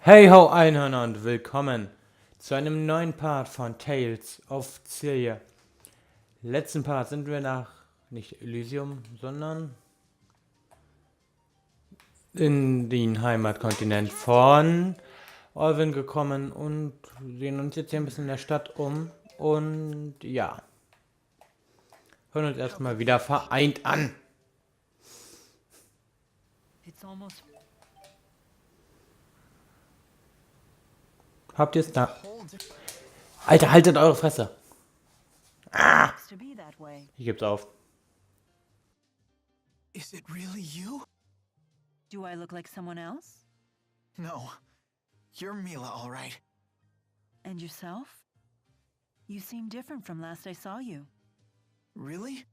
Hey ho Einhörner und willkommen zu einem neuen Part von Tales of Xillia. Letzten Part sind wir nach, nicht Elysium, sondern in den Heimatkontinent von Alvin gekommen und sehen uns jetzt hier ein bisschen in der Stadt um und ja, hören uns erstmal wieder vereint an. Habt ihr es da? Alter, haltet eure Fresse. Ah! Ich geb's auf. Is it really you? Do I look like someone else? No. You're Mila, all right. And yourself? You seem different from last I saw you. Really?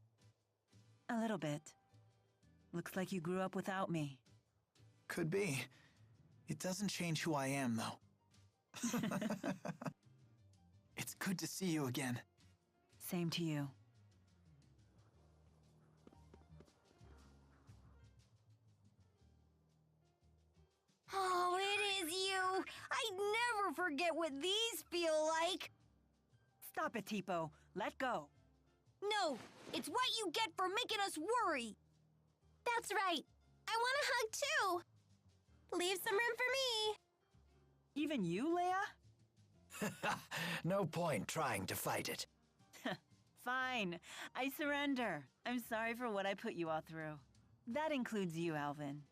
A little bit. Looks like you grew up without me. Could be. It doesn't change who I am, though. It's good to see you again. Same to you. Oh, it is you! I'd never forget what these feel like! Stop it, Tipo. Let go. No, it's what you get for making us worry! That's right. I want a hug, too! Leave some room for me! Even you, Leia? No point trying to fight it. Fine. I surrender. I'm sorry for what I put you all through. That includes you, Alvin.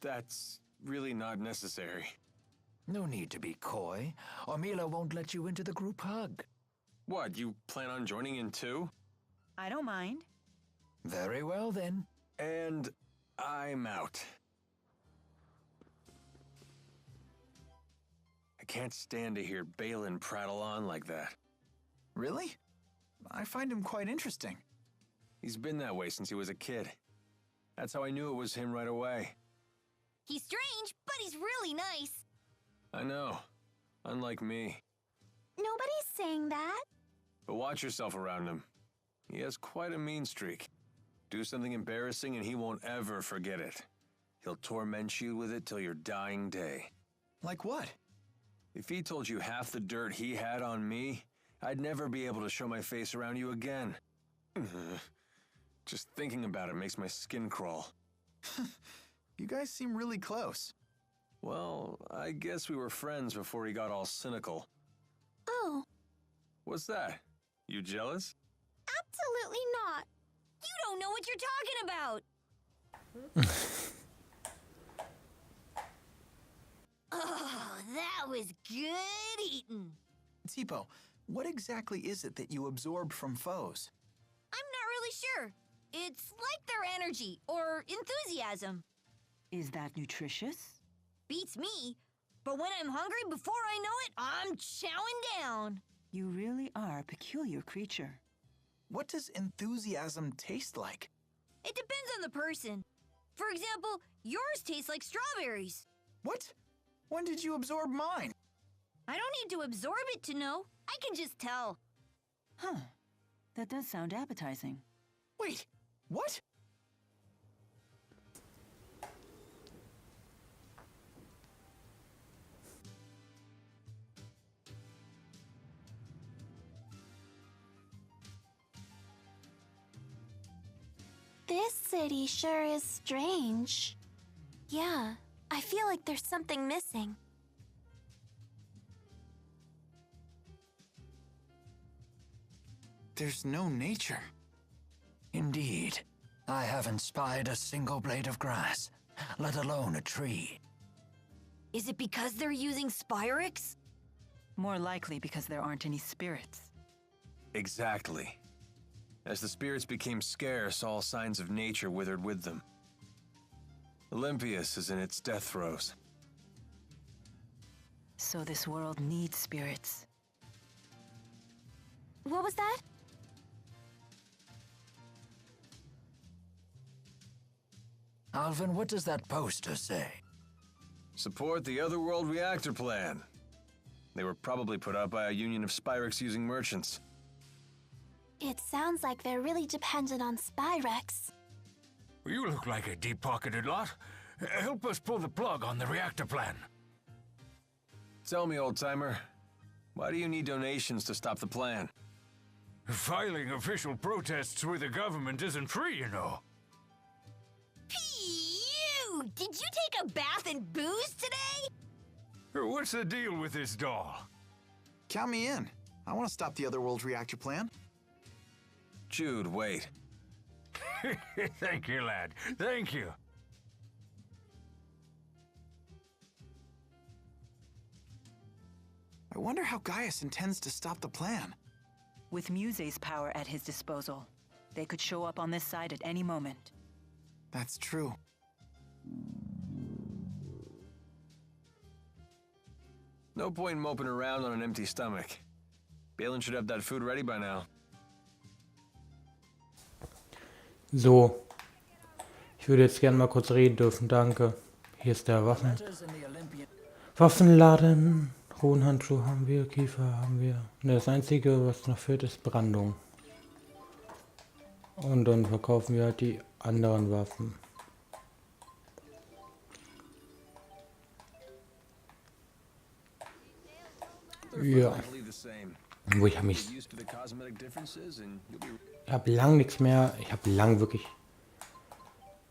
That's really not necessary. No need to be coy, or Mila won't let you into the group hug. What, you plan on joining in too? I don't mind. Very well, then. And I'm out. I can't stand to hear Balin prattle on like that. Really? I find him quite interesting. He's been that way since he was a kid. That's how I knew it was him right away. He's strange, but he's really nice. I know. Unlike me. Nobody's saying that. But watch yourself around him. He has quite a mean streak. Do something embarrassing and he won't ever forget it. He'll torment you with it till your dying day. Like what? If he told you half the dirt he had on me, I'd never be able to show my face around you again. Just thinking about it makes my skin crawl. You guys seem really close. Well, I guess we were friends before he got all cynical. Oh, What's that? You jealous? absolutely not. You don't know what you're talking about. Oh, that was good eating. Tipo, what exactly is it that you absorb from foes? I'm not really sure. It's like their energy or enthusiasm. Is that nutritious? Beats me. But when I'm hungry, before I know it, I'm chowing down. You really are a peculiar creature. What does enthusiasm taste like? It depends on the person. For example, yours tastes like strawberries. What? When did you absorb mine? I don't need to absorb it to know. I can just tell. Huh. That does sound appetizing. Wait, what? This city sure is strange. Yeah, I feel like there's something missing. There's no nature. Indeed. I haven't spied a single blade of grass, let alone a tree. Is it because they're using Spyrix? More likely because there aren't any spirits. Exactly. As the spirits became scarce, all signs of nature withered with them. Elympios is in its death throes. So this world needs spirits. What was that? Alvin, what does that poster say? Support the Otherworld reactor plan. They were probably put out by a union of Spyrix-using merchants. It sounds like they're really dependent on Spyrex. You look like a deep-pocketed lot. Help us pull the plug on the reactor plan. Tell me, old-timer, why do you need donations to stop the plan? Filing official protests with the government isn't free, you know. Phew! Did you take a bath in booze today? What's the deal with this doll? Count me in. I want to stop the Otherworld reactor plan. Jude, wait. Thank you, lad. Thank you. I wonder how Gaius intends to stop the plan. With Muse's power at his disposal, they could show up on this side at any moment. That's true. No point moping around on an empty stomach. Balin should have that food ready by now. So. Ich würde jetzt gerne mal kurz reden dürfen, danke. Hier ist der Waffenladen. Kronhandschuhe haben wir, Kiefer haben wir. Ne, das einzige, was noch fehlt, ist Brandung. Und dann verkaufen wir halt die anderen Waffen. Ja. Wo ich habe mich... Ich habe lang nichts mehr... Ich habe lang wirklich...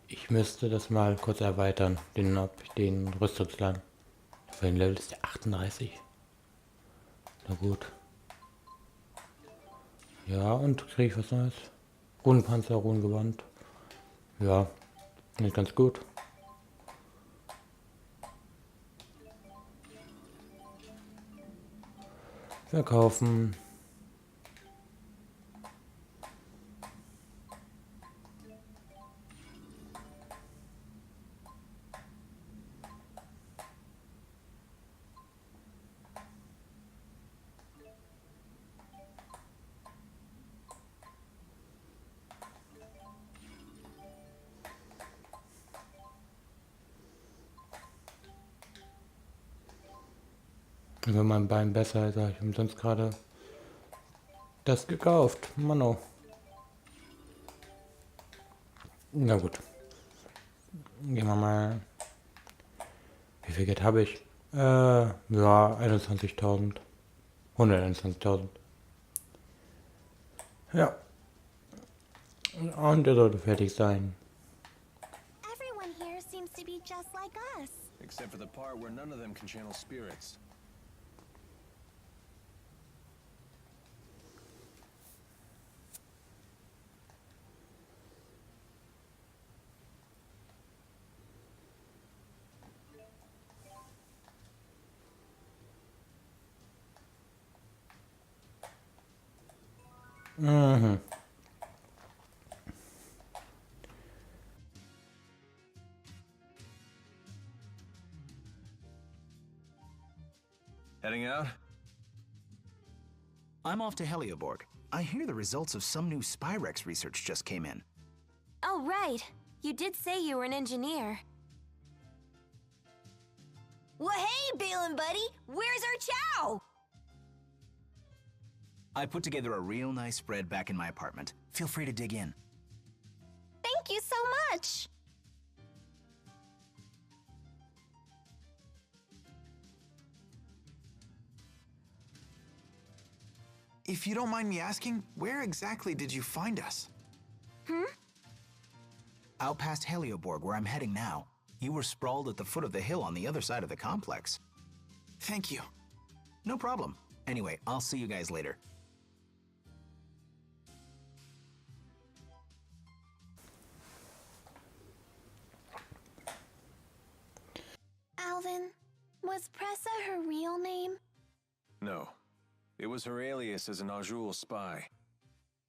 Ich müsste das mal kurz erweitern, den Rüstungsladen. Für den Level ist der 38. Na gut. Ja, und kriege ich was Neues? Runenpanzer, Runengewand. Ja, nicht ganz gut. Verkaufen. Wenn mein Bein besser ist, habe ich umsonst gerade das gekauft. Mano. Na gut. Gehen wir mal. Wie viel Geld habe ich? Ja, 21.000. 121.000. Ja. Und er sollte fertig sein. Everyone here seems to be just like us. Except for the part where none of them can channel spirits. Mhm. Heading out? I'm off to Helioborg. I hear the results of some new Spyrex research just came in. Oh, right. You did say you were an engineer. Well, hey, Balin buddy, where's our chow? I put together a real nice spread back in my apartment. Feel free to dig in. Thank you so much. If you don't mind me asking, where exactly did you find us? Out past Helioborg, where I'm heading now. You were sprawled at the foot of the hill on the other side of the complex. Thank you. No problem. Anyway, I'll see you guys later. Alvin, was Pressa her real name? No. It was her alias as an Azul spy.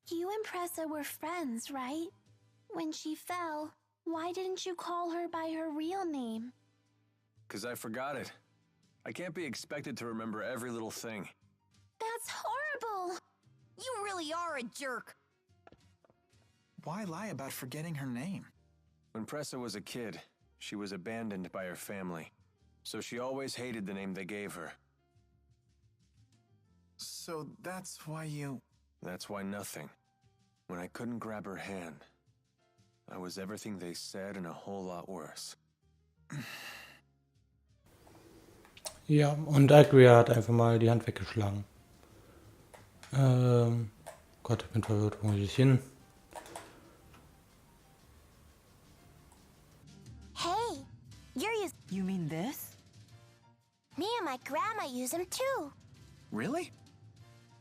You and Pressa were friends, right? When she fell, why didn't you call her by her real name? 'Cause I forgot it. I can't be expected to remember every little thing. That's horrible! You really are a jerk. Why lie about forgetting her name? When Pressa was a kid, she was abandoned by her family. So she always hated the name they gave her. So that's why you... That's why nothing. When I couldn't grab her hand, I was everything they said and a whole lot worse. Ja, und Agria hat einfach mal die Hand weggeschlagen. Gott, ich bin verwirrt, wo muss ich hin? Hey, you're using. You mean this? Me and my grandma use them too. Really?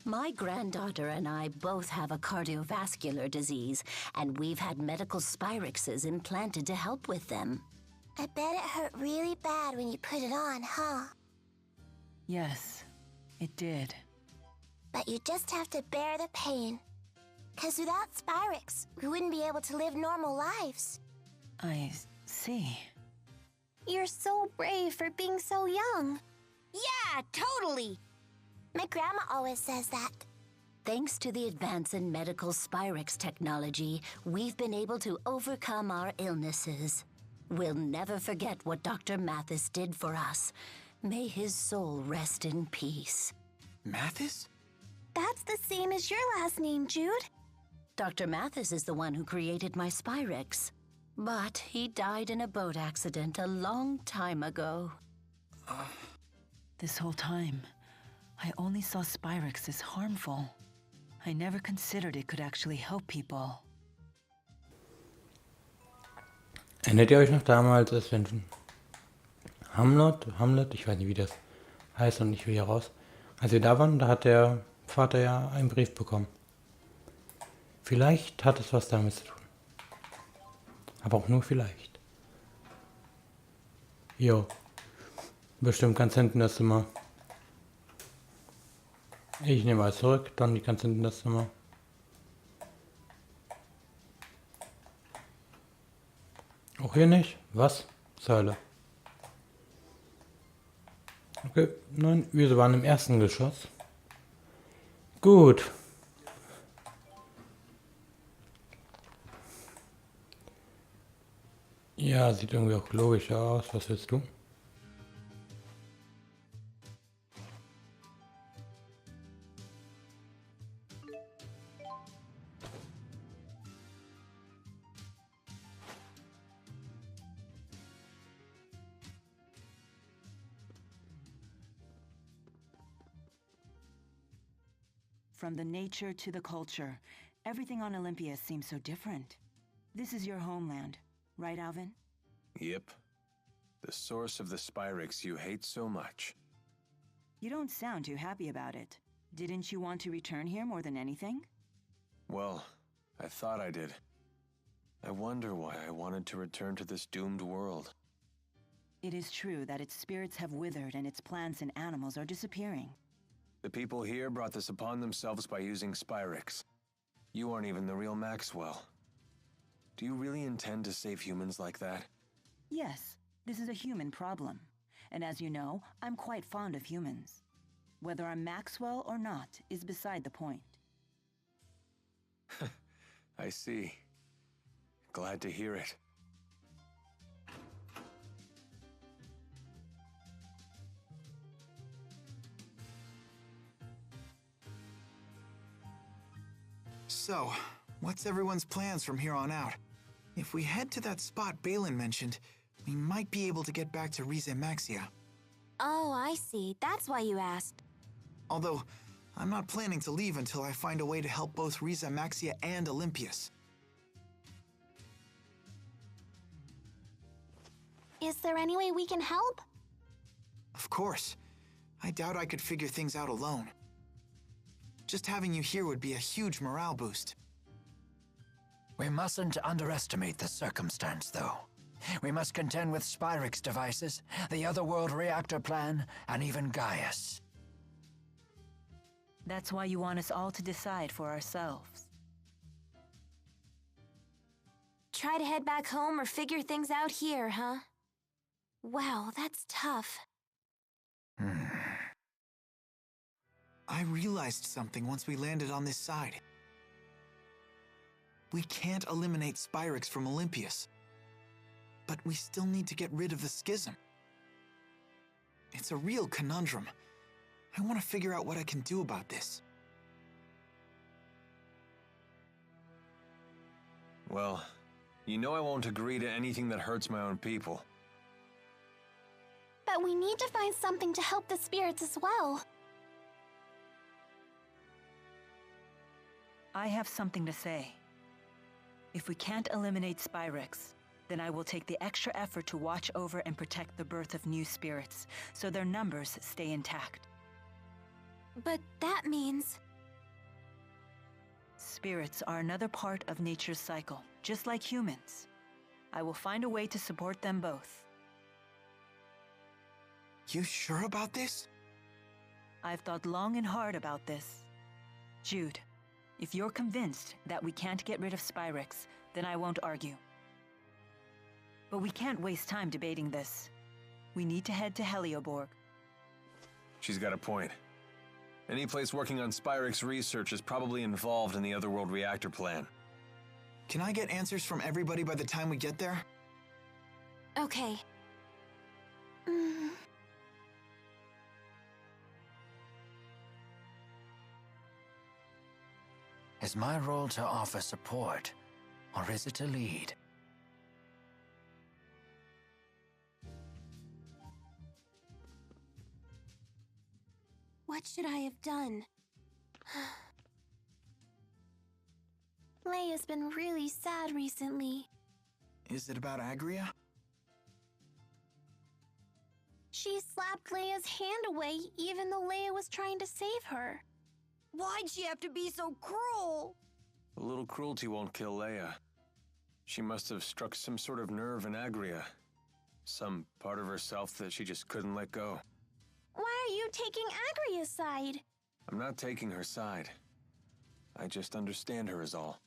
My granddaughter and I both have a cardiovascular disease, and we've had medical spyrexes implanted to help with them. I bet it hurt really bad when you put it on, huh? Yes, it did. But you just have to bear the pain. 'Cause without Spyrex, we wouldn't be able to live normal lives. I see. You're so brave for being so young. Yeah, totally! My grandma always says that. Thanks to the advance in medical Spyrex technology, we've been able to overcome our illnesses. We'll never forget what Dr. Mathis did for us. May his soul rest in peace. Mathis? That's the same as your last name, Jude. Dr. Mathis is the one who created my Spyrex. But he died in a boat accident a long time ago. This whole time, I only saw Spyrex as harmful. I never considered it could actually help people. Erinnert ihr euch noch damals, als wenn Hamlet, ich weiß nicht, wie das heißt und ich will hier raus. Als wir da waren, da hat der Vater ja einen Brief bekommen. Vielleicht hat es was damit zu tun. Aber auch nur vielleicht. Jo. Bestimmt ganz hinten das Zimmer. Ich nehme alles zurück, dann die ganz hinten das Zimmer. Auch hier nicht? Was? Zur Hölle. Okay, nein, wir waren im ersten Geschoss. Gut. Ja, sieht irgendwie auch logischer aus. Was willst du? From the nature to the culture, everything on Elympios seems so different. This is your homeland, right, Alvin? Yep. The source of the Spyrex you hate so much. You don't sound too happy about it. Didn't you want to return here more than anything? Well, I thought I did. I wonder why I wanted to return to this doomed world. It is true that its spirits have withered and its plants and animals are disappearing. The people here brought this upon themselves by using Spyrex. You aren't even the real Maxwell. Do you really intend to save humans like that? Yes, this is a human problem. And as you know, I'm quite fond of humans. Whether I'm Maxwell or not is beside the point. I see. Glad to hear it. So, what's everyone's plans from here on out? If we head to that spot Balin mentioned, we might be able to get back to Rize Maxia. Oh, I see. That's why you asked. Although, I'm not planning to leave until I find a way to help both Rize Maxia and Elympios. Is there any way we can help? Of course. I doubt I could figure things out alone. Just having you here would be a huge morale boost. We mustn't underestimate the circumstance, though. We must contend with Spyrex devices, the Otherworld reactor plan, and even Gaius. That's why you want us all to decide for ourselves. Try to head back home or figure things out here, huh? Wow, that's tough. I realized something once we landed on this side. We can't eliminate Spyrex from Elympios. But we still need to get rid of the schism. It's a real conundrum. I want to figure out what I can do about this. Well, you know I won't agree to anything that hurts my own people. But we need to find something to help the spirits as well. I have something to say. If we can't eliminate Spyrix, then I will take the extra effort to watch over and protect the birth of new spirits, so their numbers stay intact. But that means... Spirits are another part of nature's cycle, just like humans. I will find a way to support them both. You sure about this? I've thought long and hard about this. Jude, if you're convinced that we can't get rid of Spyrix, then I won't argue. But we can't waste time debating this. We need to head to Helioborg. She's got a point. Any place working on Spyrix research is probably involved in the Otherworld reactor plan. Can I get answers from everybody by the time we get there? Okay. Is my role to offer support, or is it to lead? What should I have done? Leia's been really sad recently. Is it about Agria? She slapped Leia's hand away even though Leia was trying to save her. Why'd she have to be so cruel? A little cruelty won't kill Leia. She must have struck some sort of nerve in Agria. Some part of herself that she just couldn't let go. Why are you taking Agria's side? I'm not taking her side. I just understand her is all.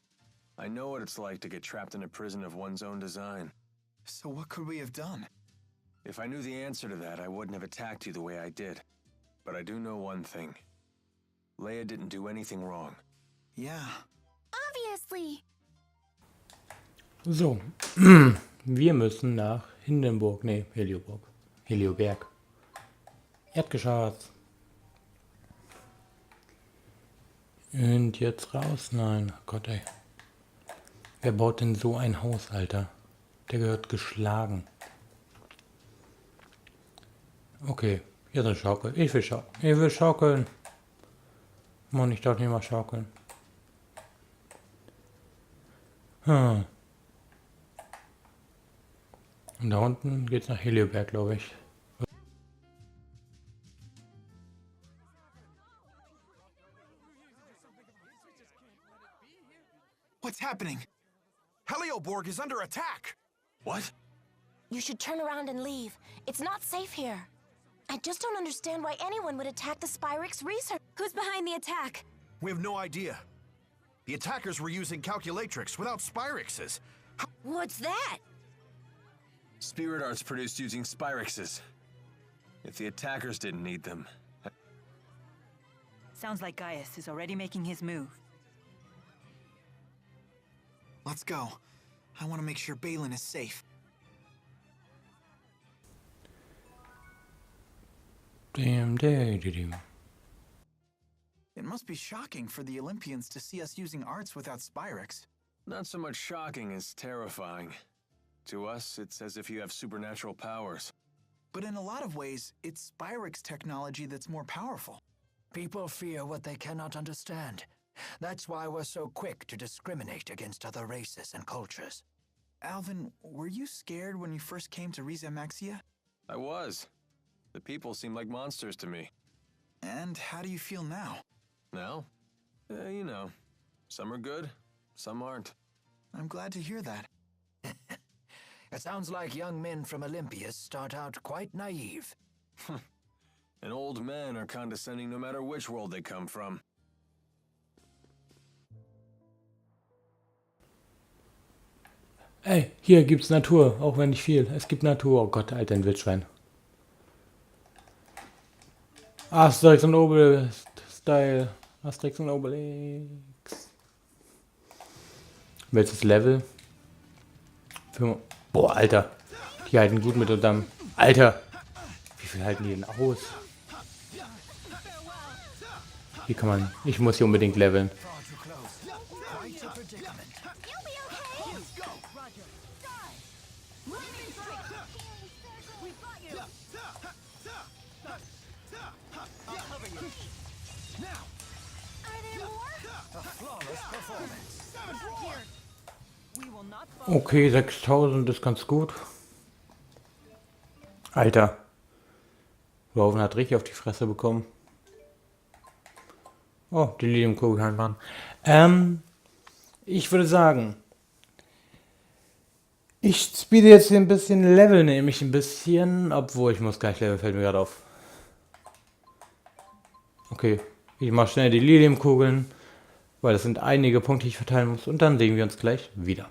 I know what it's like to get trapped in a prison of one's own design. So what could we have done? If I knew the answer to that, I wouldn't have attacked you the way I did. But I do know one thing. Leia didn't do anything wrong. Yeah. Obviously. So, wir müssen nach Hindenburg, nee, Helioburg. Helioberg. Erdgeschoss. Und jetzt raus? Nein, oh Gott ey. Wer baut denn so ein Haus, Alter? Der gehört geschlagen. Okay, hier ist eine Schaukel. Ich will schaukeln. Ich will schaukeln. Mann, ich darf nicht mal schaukeln. Und da unten geht's nach Helioberg, glaube ich. What's happening? Helioborg is under attack! What? You should turn around and leave. It's not safe here. I just don't understand why anyone would attack the Spyrix research. Who's behind the attack? We have no idea. The attackers were using calculatrix without Spyrixes. What's that? Spirit arts produced using Spyrixes. If the attackers didn't need them. Sounds like Gaius is already making his move. Let's go. I want to make sure Balin is safe. Damn. It must be shocking for the Olympians to see us using arts without Spyrix. Not so much shocking as terrifying. To us, it's as if you have supernatural powers. But in a lot of ways, it's Spyrix technology that's more powerful. People fear what they cannot understand. That's why we're so quick to discriminate against other races and cultures. Alvin, were you scared when you first came to Riza Maxia? I was. The people seem like monsters to me. And how do you feel now? Now? You know. Some are good, some aren't. I'm glad to hear that. It sounds like young men from Elympios start out quite naive. And old men are condescending no matter which world they come from. Ey, hier gibt's Natur, auch wenn nicht viel. Es gibt Natur. Oh Gott, Alter, ein Wildschwein. Asterix und Obelix-Style. Asterix und Obelix. Welches Level? Boah, Alter. Die halten gut mit unterm... Alter! Wie viel halten die denn aus? Hier kann man... Ich muss hier unbedingt leveln. Okay, 6000 ist ganz gut. Alter. Rowan hat richtig auf die Fresse bekommen. Oh, die Liliumkugeln waren. Ich würde sagen, ich speede jetzt hier ein bisschen Level, nämlich ein bisschen, obwohl ich muss gleich Level, fällt mir gerade auf. Okay, ich mache schnell die Liliumkugeln, weil das sind einige Punkte, die ich verteilen muss, und dann sehen wir uns gleich wieder.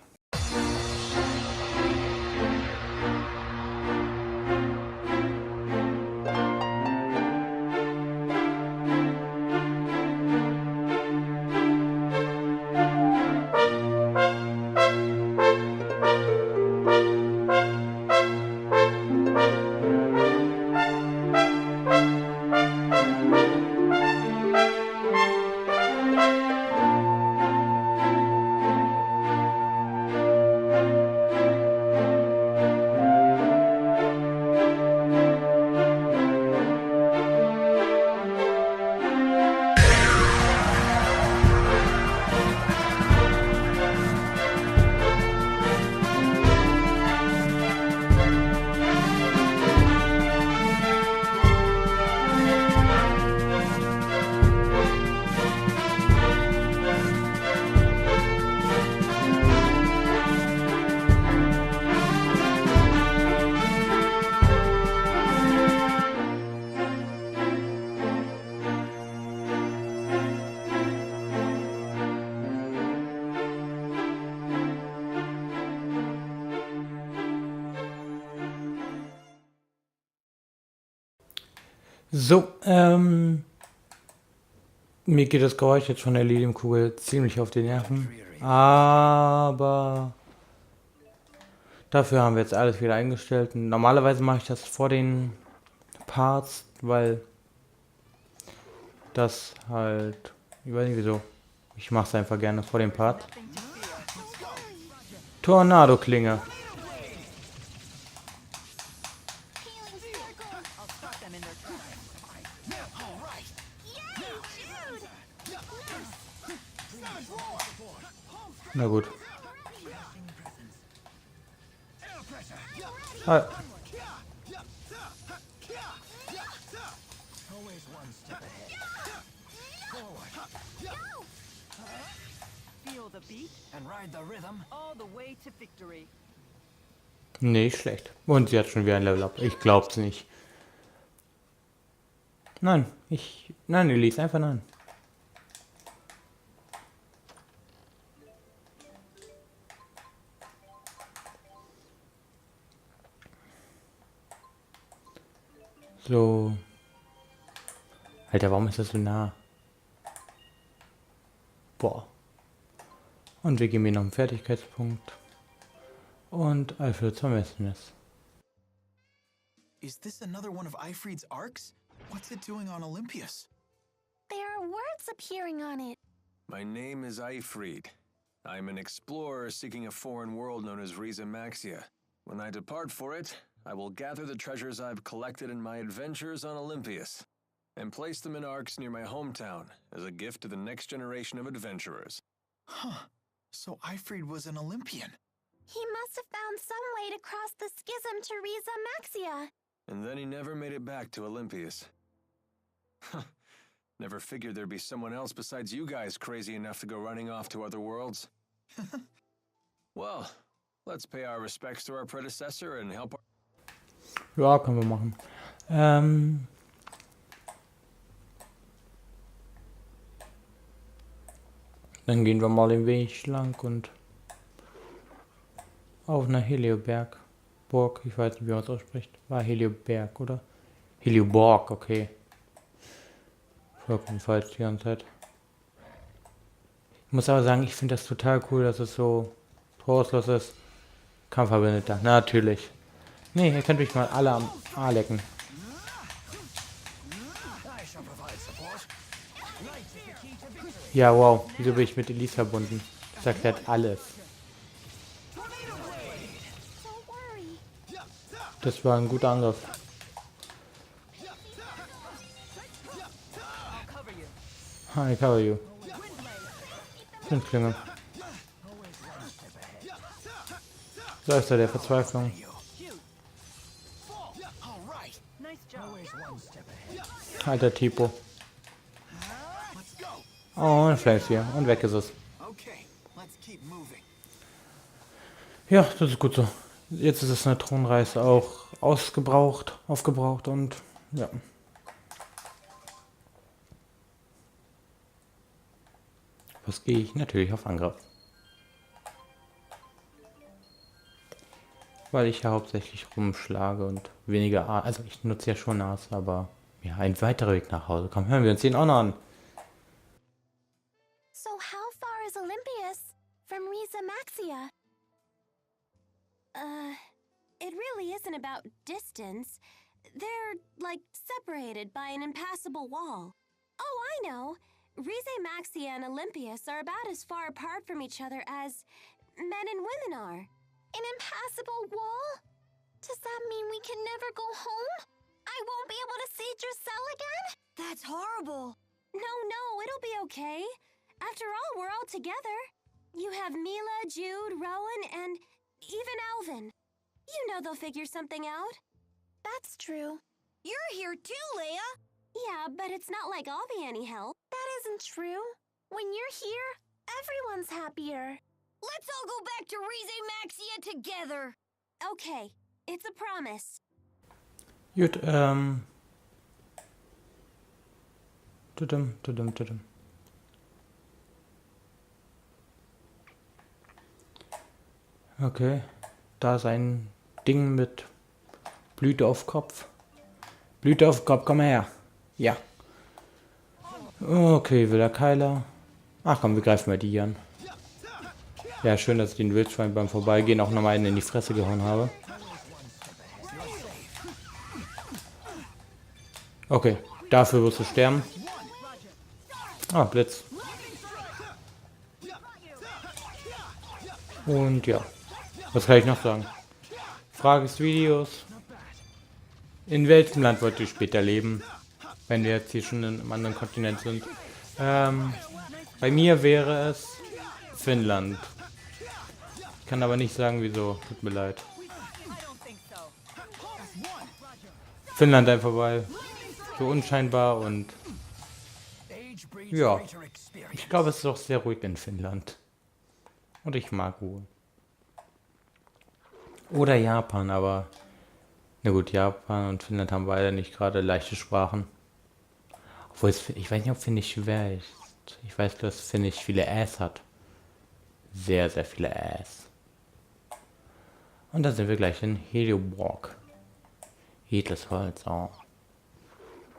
So, mir geht das Geräusch jetzt von der Liliumkugel ziemlich auf die Nerven, aber dafür haben wir jetzt alles wieder eingestellt. Normalerweise mache ich das vor den Parts, weil das halt, ich weiß nicht wieso, ich mache es einfach gerne vor dem Part. Tornado-Klinge. Na gut. Ah. Nee, schlecht. Und sie hat schon wieder ein Level Up. Ich glaub's nicht. Nein, nein, Elise, einfach nein. So. Alter, warum ist das so nah? Boah. Und wir geben hier noch einen Fertigkeitspunkt. Und Alfreds Vermessenes. Is this another one of Ifrid's arcs? What's it doing on Elympios? There are words appearing on it. My name is Ifrid. I'm an explorer seeking a foreign world known as Riza Maxia. When I depart for it, I will gather the treasures I've collected in my adventures on Elympios and place them in arcs near my hometown as a gift to the next generation of adventurers. Huh. So Ifrid was an Olympian. He must have found some way to cross the schism to Riza Maxia. And then he never made it back to Elympios. Never figured there'd be someone else besides you guys crazy enough to go running off to other worlds. Well, let's pay our respects to our predecessor and help our... Ja, können wir machen. Dann gehen wir mal den Weg lang und auf nach Helioberg. Burg, ich weiß nicht, wie man es ausspricht. War Helioberg, oder? Helioborg, okay. Vollkommen falsch die ganze Zeit. Ich muss aber sagen, ich finde das total cool, dass es so trostlos ist. Kampfverbündeter, natürlich. Nee, ihr könnt mich mal alle am A lecken. Ja, wow. Wieso bin ich mit Elise verbunden? Das erklärt alles. Das war ein guter Angriff. I cover you. Klinge. Seite der Verzweiflung. Alter Tipo. Oh, und Flames hier. Und weg ist es. Okay, let's keep moving. Ja, das ist gut so. Jetzt ist das Neutronenreis auch aufgebraucht und ja. Was gehe ich? Natürlich auf Angriff. Weil ich ja hauptsächlich rumschlage und weniger also ich nutze ja schon Aas, aber ja, ein weiterer Weg nach Hause. Komm, hören wir uns den auch noch an. So how far is Olympios from Riza Maxia? It really isn't about distance. They're, like, separated by an impassable wall. Oh, I know. Rize Maxia and Elympios are about as far apart from each other as men and women are. An impassable wall? Does that mean we can never go home? I won't be able to see Drusel again? That's horrible. No, it'll be okay. After all, we're all together. You have Mila, Jude, Rowan, and even Alvin. You know they'll figure something out. That's true. You're here too, Leia. Yeah, but it's not like I'll be any help. That isn't true. When you're here, everyone's happier. Let's all go back to Rize Maxia together. Okay, it's a promise. Gut, tudum. Okay, da ist ein Ding mit Blüte auf Kopf. Blüte auf Kopf, komm her. Ja. Okay, wilder Keiler. Ach komm, wir greifen mal die an. Ja, schön, dass ich den Wildschwein beim Vorbeigehen auch nochmal einen in die Fresse gehauen habe. Okay, dafür wirst du sterben. Ah, Blitz. Und ja, was kann ich noch sagen? Frage des Videos. In welchem Land wollt ihr später leben? Wenn wir jetzt hier schon in einem anderen Kontinent sind. Bei mir wäre es Finnland. Ich kann aber nicht sagen, wieso. Tut mir leid. Finnland einfach weil so unscheinbar und ja, ich glaube, es ist auch sehr ruhig in Finnland. Und ich mag Ruhe. Oder Japan, aber na gut, Japan und Finnland haben beide nicht gerade leichte Sprachen. Obwohl ich weiß nicht, ob Finnisch schwer ist. Ich weiß, dass Finnisch viele Äs hat. Sehr, sehr viele Äs. Und da sind wir gleich in Helioborg. Edles Holz, oh.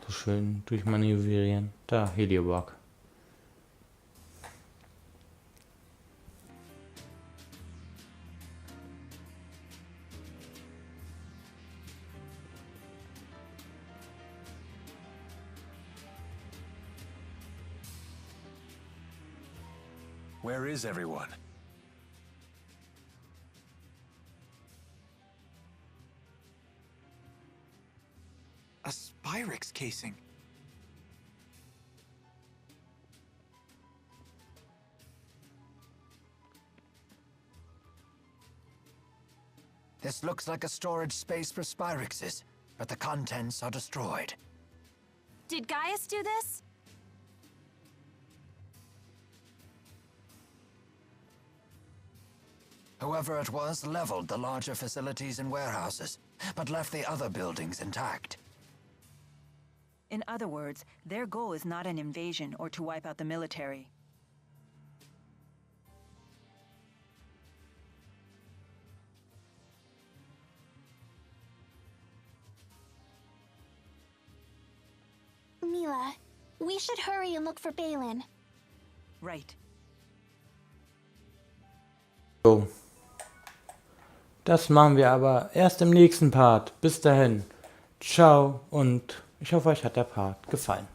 So schön durchmanövrieren. Da, Helioborg. Where is everyone? A Spyrix casing. This looks like a storage space for Spyrixes, but the contents are destroyed. Did Gaius do this? Whoever it was leveled the larger facilities and warehouses, but left the other buildings intact. In other words, their goal is not an invasion or to wipe out the military. Mila, we should hurry and look for Balin. Right. So. Das machen wir aber erst im nächsten Part. Bis dahin. Ciao und ich hoffe, euch hat der Part gefallen.